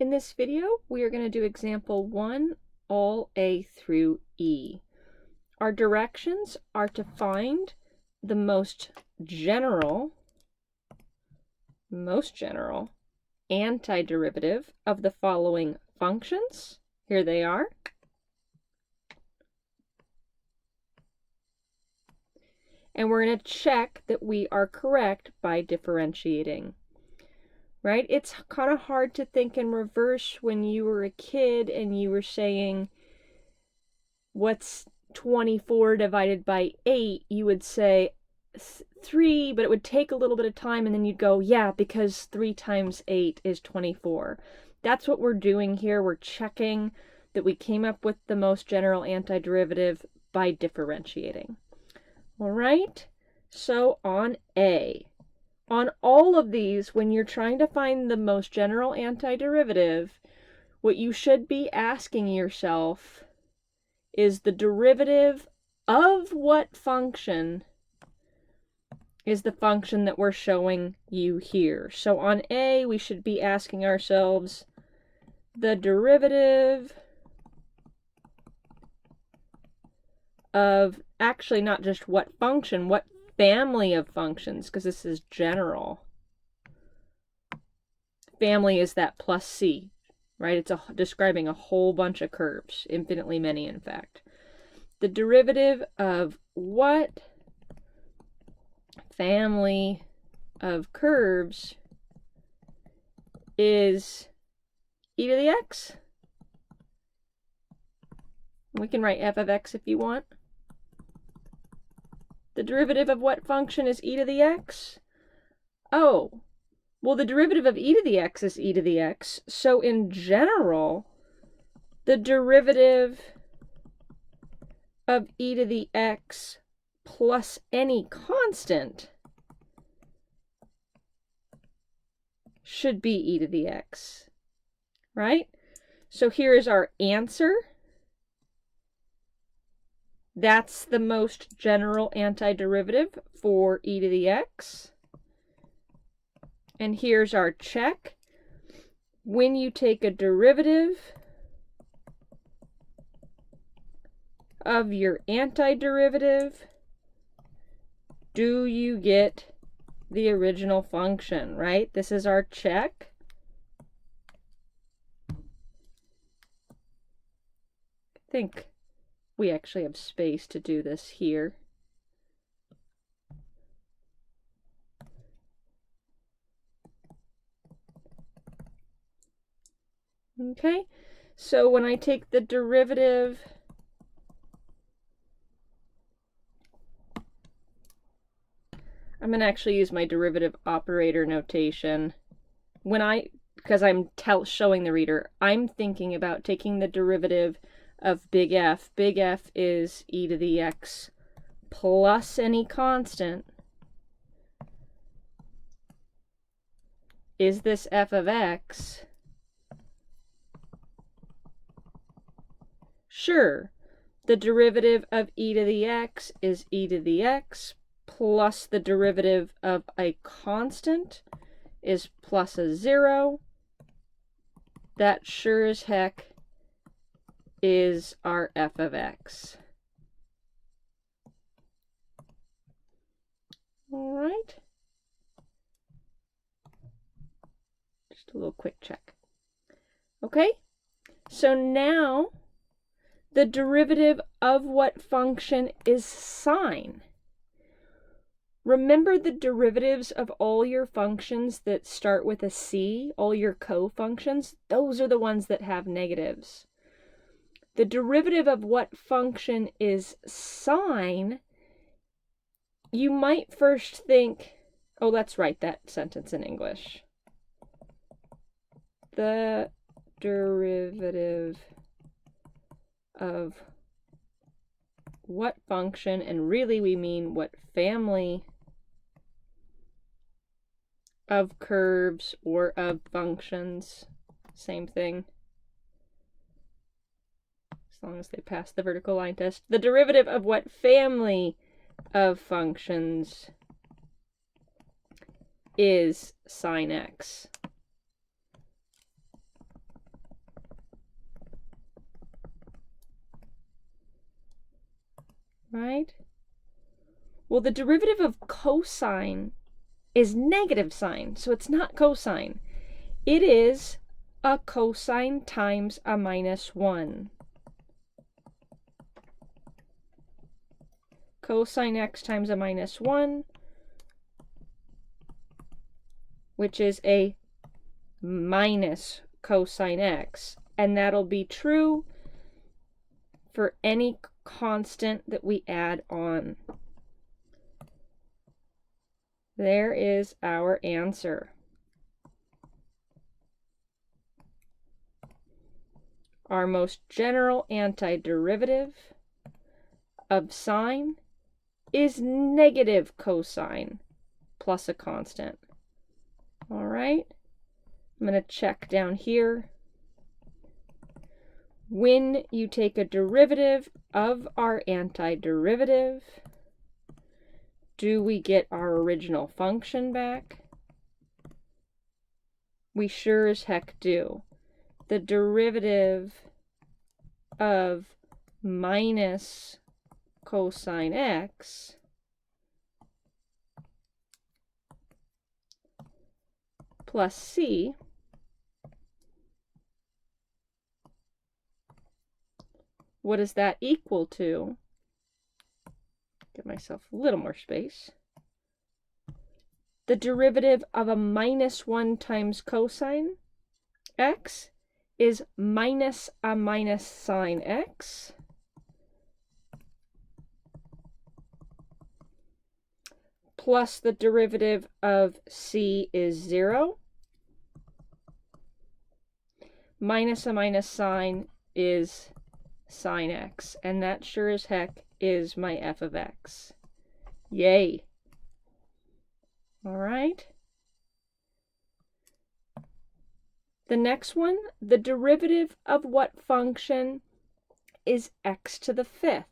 In this video, we are going to do example 1, all A through E. Our directions are to find the most general antiderivative of the following functions. Here they are. And we're going to check that we are correct by differentiating. Right? It's kind of hard to think in reverse when you were a kid and you were saying, what's 24 divided by 8? You would say 3, but it would take a little bit of time, and then you'd go, yeah, because 3 times 8 is 24. That's what we're doing here. We're checking that we came up with the most general antiderivative by differentiating. All right, so on A. On all of these, when you're trying to find the most general antiderivative, what you should be asking yourself is the derivative of what function is the function that we're showing you here. So on A, we should be asking ourselves the derivative of, actually not just what function, what family of functions, because this is general. Family is that plus c, right? It's describing a whole bunch of curves, infinitely many, in fact. The derivative of what family of curves is e to the x? We can write f of x if you want. The derivative of what function is e to the x? Oh, well, the derivative of e to the x is e to the x. So in general, the derivative of e to the x plus any constant should be e to the x, right? So here is our answer. That's the most general antiderivative for e to the x. And here's our check. When you take a derivative of your antiderivative, do you get the original function, right? This is our check. I think we actually have space to do this here. Okay, so when I take the derivative I'm going to actually use my derivative operator notation. Because I'm showing the reader, I'm thinking about taking the derivative of big F. Big F is e to the x plus any constant. Is this f of x? Sure. The derivative of e to the x is e to the x plus the derivative of a constant is plus a 0. That sure as heck is our f of x. All right. Just a little quick check. Okay, so now the derivative of what function is sine? Remember the derivatives of all your functions that start with a c, all your co-functions? Those are the ones that have negatives. The derivative of what function is sine, you might first think, oh, let's write that sentence in English. The derivative of what function, and really we mean what family of curves or of functions, same thing, as long as they pass the vertical line test. The derivative of what family of functions is sine x. right? Well, the derivative of cosine is negative sine, so it's not cosine. It is a cosine times a minus 1. Cosine x times a minus 1, which is a minus cosine x. And that'll be true for any constant that we add on. There is our answer. Our most general antiderivative of sine is negative cosine plus a constant. All right, I'm going to check down here. When you take a derivative of our antiderivative, do we get our original function back? We sure as heck do. The derivative of minus cosine x plus c what does that equal to? Give myself a little more space. The derivative of a minus 1 times cosine x is minus a minus sine x plus the derivative of c is 0 minus a minus sine is sine x, and that sure as heck is my f of x. Yay! All right. The next one, the derivative of what function is x to the 5th?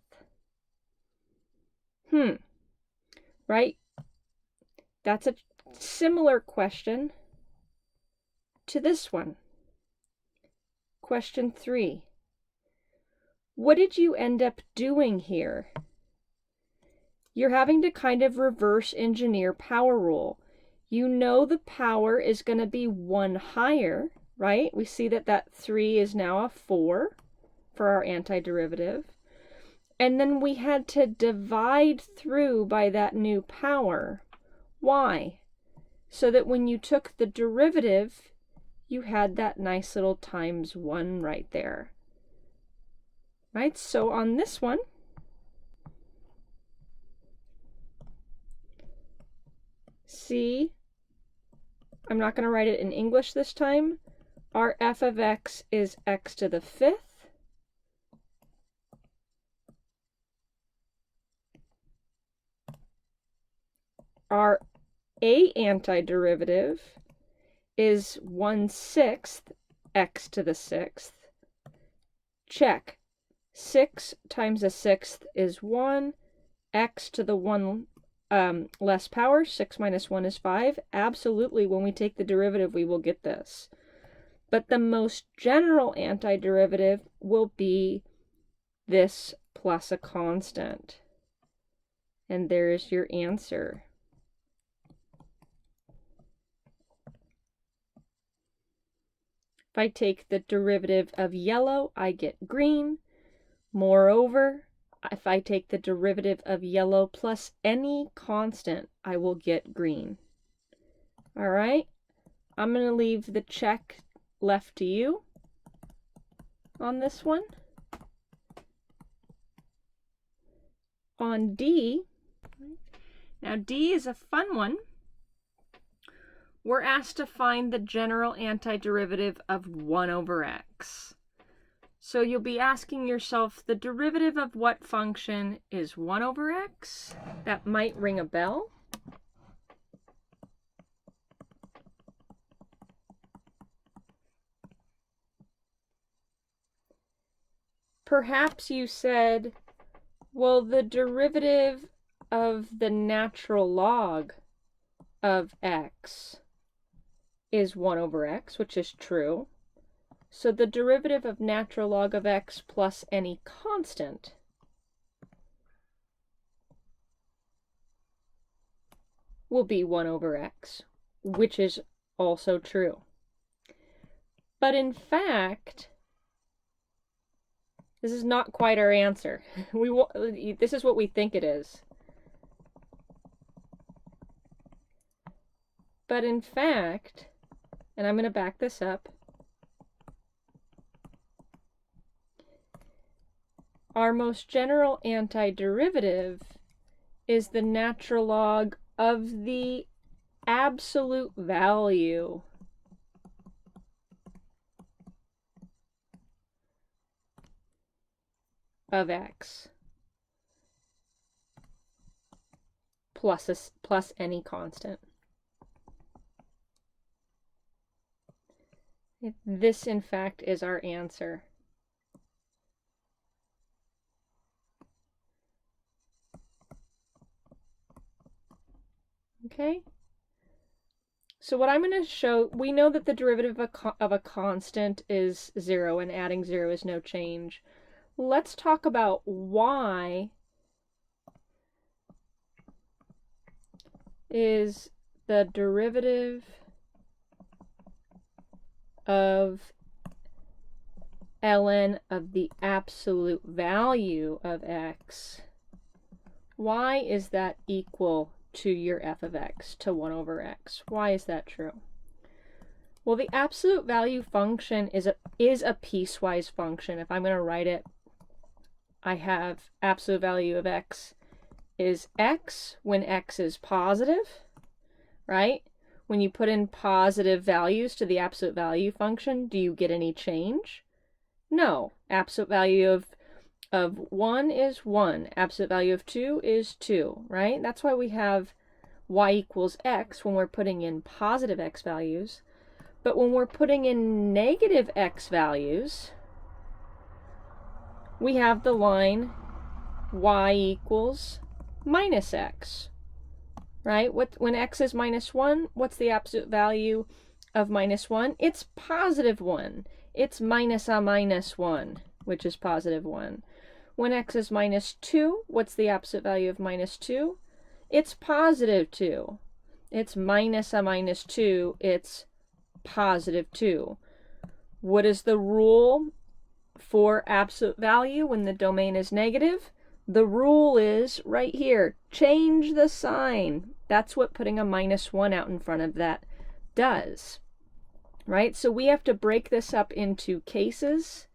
Right? That's a similar question to this one. Question 3. What did you end up doing here? You're having to kind of reverse engineer power rule. You know the power is going to be 1 higher, right? We see that that 3 is now a 4 for our antiderivative. And then we had to divide through by that new power. Why? So that when you took the derivative, you had that nice little times 1 right there. Right? So on this one, see, I'm not going to write it in English this time. Our f of x is x to the 5th. Our a antiderivative is 1/6 x to the 6th. Check. 6 times a 6th is 1. X to the 1 less power, 6 minus 1 is 5. Absolutely, when we take the derivative, we will get this. But the most general antiderivative will be this plus a constant. And there's your answer. If I take the derivative of yellow, I get green. Moreover, if I take the derivative of yellow plus any constant, I will get green. All right, I'm going to leave the check left to you on this one. On D, now D is a fun one. We're asked to find the general antiderivative of 1 over x. So you'll be asking yourself, the derivative of what function is 1 over x? That might ring a bell. Perhaps you said, well, the derivative of the natural log of x is 1 over x, which is true. So the derivative of natural log of x plus any constant will be 1 over x, which is also true. But in fact, this is not quite our answer. This is what we think it is. But in fact, and I'm going to back this up, our most general antiderivative is the natural log of the absolute value of x plus any constant. This, in fact, is our answer. Okay? So what I'm going to show, we know that the derivative of a constant is 0, and adding 0 is no change. Let's talk about why is the derivative of ln of the absolute value of x, why is that equal to your f of x, to 1 over x? Why is that true? Well, the absolute value function is a piecewise function. If I'm going to write it, I have absolute value of x is x when x is positive, right? When you put in positive values to the absolute value function, do you get any change? No. Absolute value of 1 is 1. Absolute value of 2 is 2, right? That's why we have y equals x when we're putting in positive x values. But when we're putting in negative x values, we have the line y equals minus x, right? When x is minus 1, what's the absolute value of minus 1? It's positive 1. It's minus a minus 1, which is positive 1. When x is minus 2, what's the absolute value of minus 2? It's positive 2. It's minus a minus 2. It's positive 2. What is the rule for absolute value when the domain is negative? The rule is right here. Change the sign. That's what putting a minus 1 out in front of that does. Right? So we have to break this up into cases.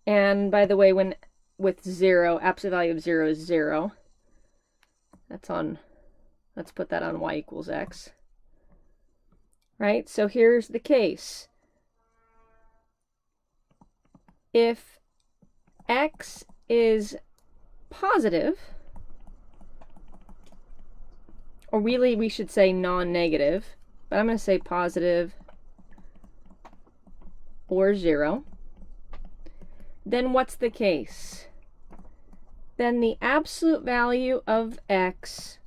And by the way, with 0, absolute value of 0 is 0. Let's put that on y equals x. Right? So here's the case. If x is positive, or really we should say non-negative, but I'm going to say positive or 0, then what's the case? Then the absolute value of x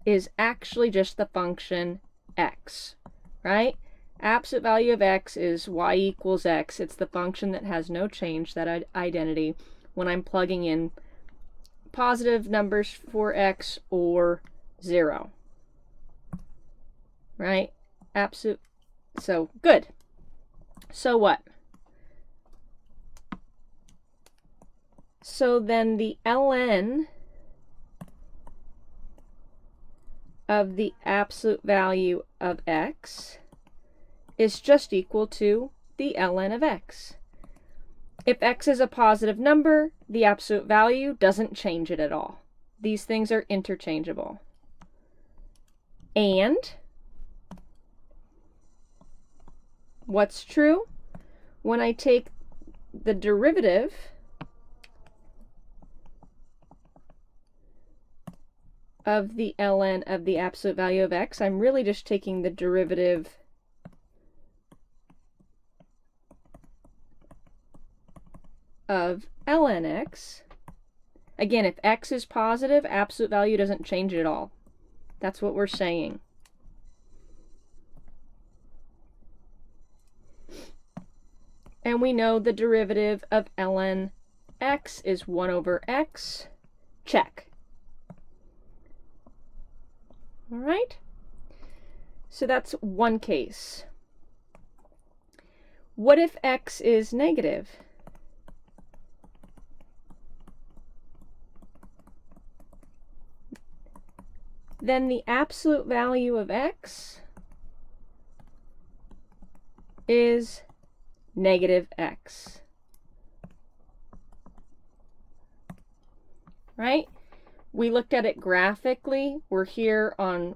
is actually just the function x, right? Absolute value of x is y equals x. It's the function that has no change, that identity, when I'm plugging in positive numbers for x or 0. Right? Absolute. So, good. So what? So then the ln of the absolute value of x is just equal to the ln of x. If x is a positive number, the absolute value doesn't change it at all. These things are interchangeable. And what's true? When I take the derivative of the ln of the absolute value of x, I'm really just taking the derivative of ln x. Again, if x is positive, absolute value doesn't change it at all. That's what we're saying. And we know the derivative of ln x is 1 over x. Check. All right? So that's one case. What if x is negative? Then the absolute value of x is negative x. Right? We looked at it graphically. We're here on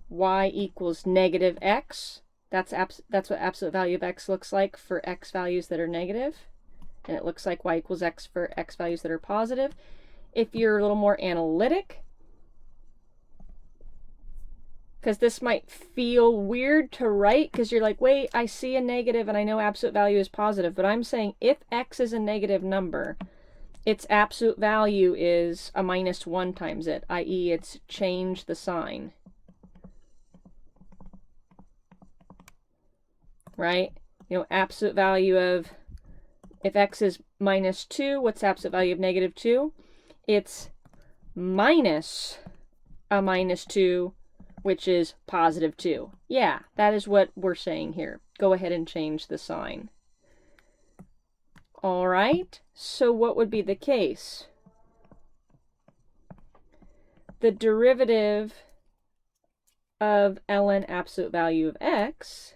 y equals negative x. That's what absolute value of x looks like for x values that are negative. And it looks like y equals x for x values that are positive. If you're a little more analytic, because this might feel weird to write because you're like, wait, I see a negative and I know absolute value is positive, but I'm saying if x is a negative number, its absolute value is a -1 times it, i.e. it's changed the sign. Right? You know, absolute value of, if x is -2, what's the absolute value of -2? It's minus a -2, which is +2. Yeah, that is what we're saying here. Go ahead and change the sign. All right, so what would be the case? The derivative of ln absolute value of x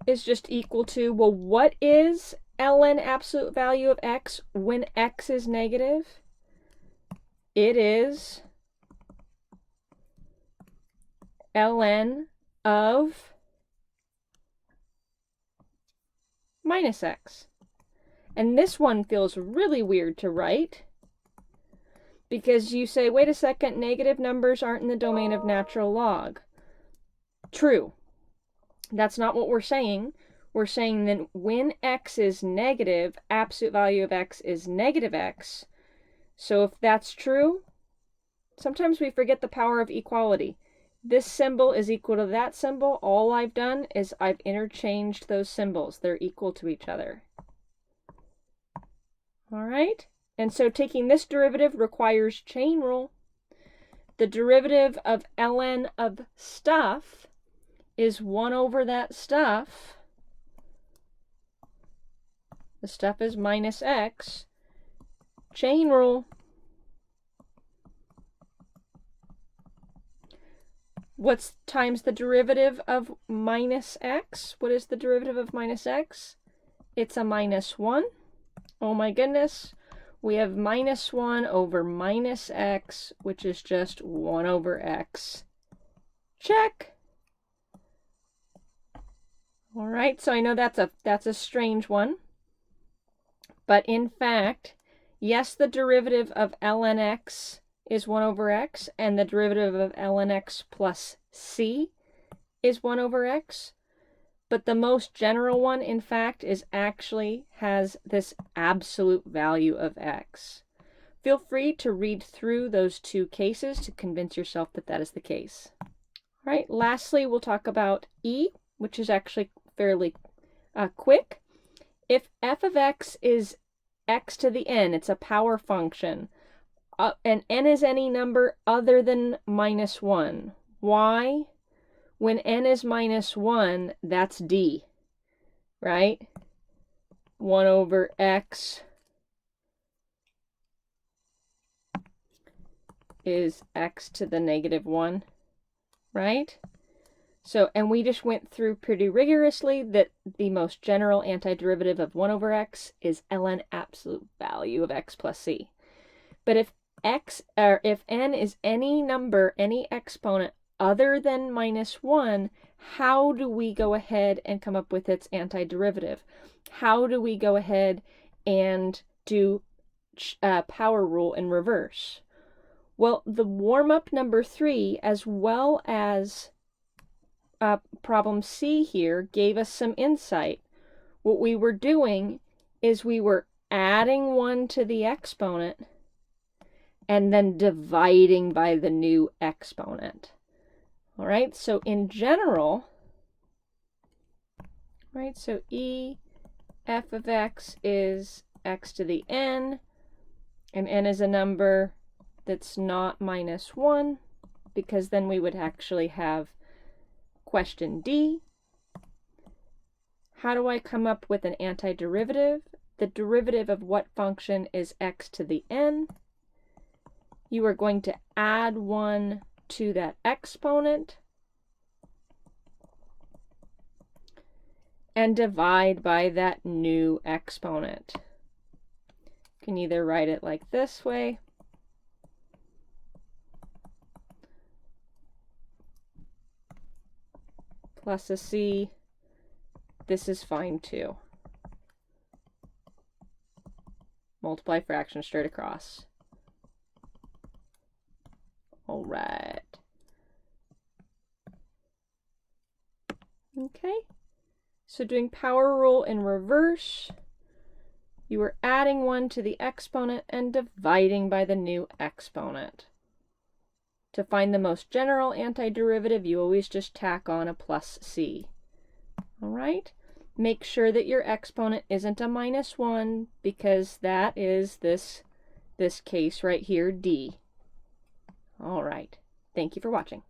is just equal to, well, what is ln absolute value of x when x is negative? It is ln of minus x. And this one feels really weird to write because you say, wait a second, negative numbers aren't in the domain of natural log. True. That's not what we're saying. We're saying that when x is negative, absolute value of x is negative x. So if that's true, sometimes we forget the power of equality. This symbol is equal to that symbol. All I've done is I've interchanged those symbols. They're equal to each other. All right? And so taking this derivative requires chain rule. The derivative of ln of stuff is 1 over that stuff. The stuff is minus x. Chain rule. What's times the derivative of minus x? What is the derivative of minus x? It's a -1. Oh my goodness. We have -1 over minus x, which is just 1 over x. Check. All right, so I know that's a strange one. But in fact, yes, the derivative of ln x is 1 over x, and the derivative of ln x plus c is 1 over x. But the most general one, in fact, has this absolute value of x. Feel free to read through those two cases to convince yourself that that is the case. All right, lastly, we'll talk about e, which is actually fairly quick. If f of x is x to the n, it's a power function, and n is any number other than -1. Why? When n is -1, that's d, right? 1 over x is x to the -1, right? So, and we just went through pretty rigorously that the most general antiderivative of 1 over x is ln absolute value of x plus c. But if n is any number, any exponent other than -1, how do we go ahead and come up with its antiderivative? How do we go ahead and do power rule in reverse? Well, the warm-up number 3, as well as problem C here, gave us some insight. What we were doing is we were adding 1 to the exponent and then dividing by the new exponent. All right, so in general, right, so e f of x is x to the n, and n is a number that's not minus 1, because then we would actually have question D. How do I come up with an antiderivative? The derivative of what function is x to the n? You are going to add 1 to that exponent and divide by that new exponent. You can either write it like this way, plus a c. This is fine too. Multiply fractions straight across. All right. Okay. So doing power rule in reverse, you are adding 1 to the exponent and dividing by the new exponent. To find the most general antiderivative, you always just tack on a plus c. All right? Make sure that your exponent isn't a minus 1, because that is this case right here, D. All right. Thank you for watching.